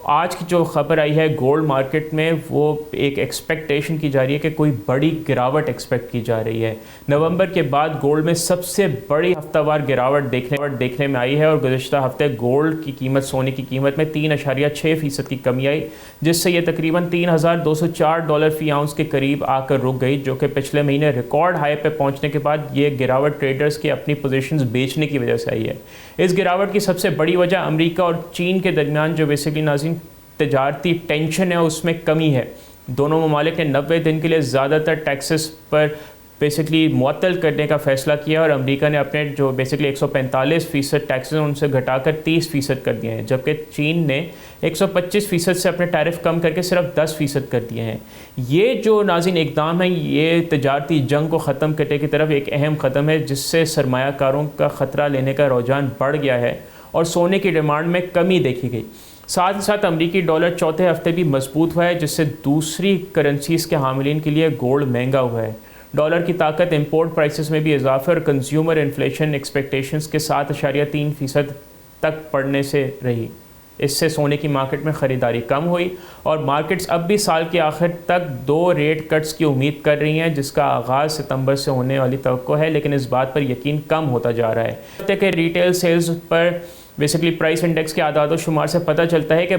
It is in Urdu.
آج کی جو خبر آئی ہے گولڈ مارکیٹ میں، وہ ایک ایکسپیکٹیشن کی جا رہی ہے کہ کوئی بڑی گراوٹ ایکسپیکٹ کی جا رہی ہے۔ نومبر کے بعد گولڈ میں سب سے بڑی ہفتہ وار گراوٹ دیکھنے میں آئی ہے، اور گزشتہ ہفتے گولڈ کی قیمت، سونے کی قیمت میں 3.6% کی کمی آئی، جس سے یہ تقریباً $3,204 فی آؤنس کے قریب آ کر رک گئی، جو کہ پچھلے مہینے ریکارڈ ہائی پہ پہنچنے کے بعد یہ گراوٹ ٹریڈرز کے اپنی پوزیشنز بیچنے کی وجہ سے آئی ہے۔ اس گراوٹ کی سب سے بڑی وجہ امریکہ اور چین کے درمیان جو بیسیکلی ناظرین تجارتی ٹینشن ہے اس میں کمی ہے۔ دونوں ممالک نے 90 دن کے لیے زیادہ تر ٹیکسز پر بیسیکلی معطل کرنے کا فیصلہ کیا، اور امریکہ نے اپنے جو بیسیکلی 145% ٹیکسز ان سے گھٹا کر 30% کر دیے ہیں، جبکہ چین نے 125% سے اپنے ٹیرف کم کر کے صرف 10% کر دیے ہیں۔ یہ جو ناظرین اقدام ہے، یہ تجارتی جنگ کو ختم کرنے کی طرف ایک اہم قدم ہے، جس سے سرمایہ کاروں کا خطرہ لینے کا رجحان بڑھ گیا ہے اور سونے کی ڈیمانڈ میں کمی دیکھی گئی۔ ساتھ ہی ساتھ امریکی ڈالر چوتھے ہفتے بھی مضبوط ہوا ہے، جس سے دوسری کرنسیز کے حاملین کے لیے گولڈ مہنگا ہوا ہے۔ ڈالر کی طاقت، امپورٹ پرائسز میں بھی اضافے اور کنزیومر انفلیشن ایکسپیکٹیشنز کے 7.3% تک بڑھنے سے رہی۔ اس سے سونے کی مارکیٹ میں خریداری کم ہوئی، اور مارکیٹس اب بھی سال کے آخر تک 2 ریٹ کٹس کی امید کر رہی ہیں، جس کا آغاز ستمبر سے ہونے والی توقع ہے، لیکن اس بات پر یقین کم ہوتا جا رہا ہے۔ کہ ریٹیل سیلز پر بیسیکلی پرائس انڈیکس کے اعداد و شمار سے پتہ چلتا ہے کہ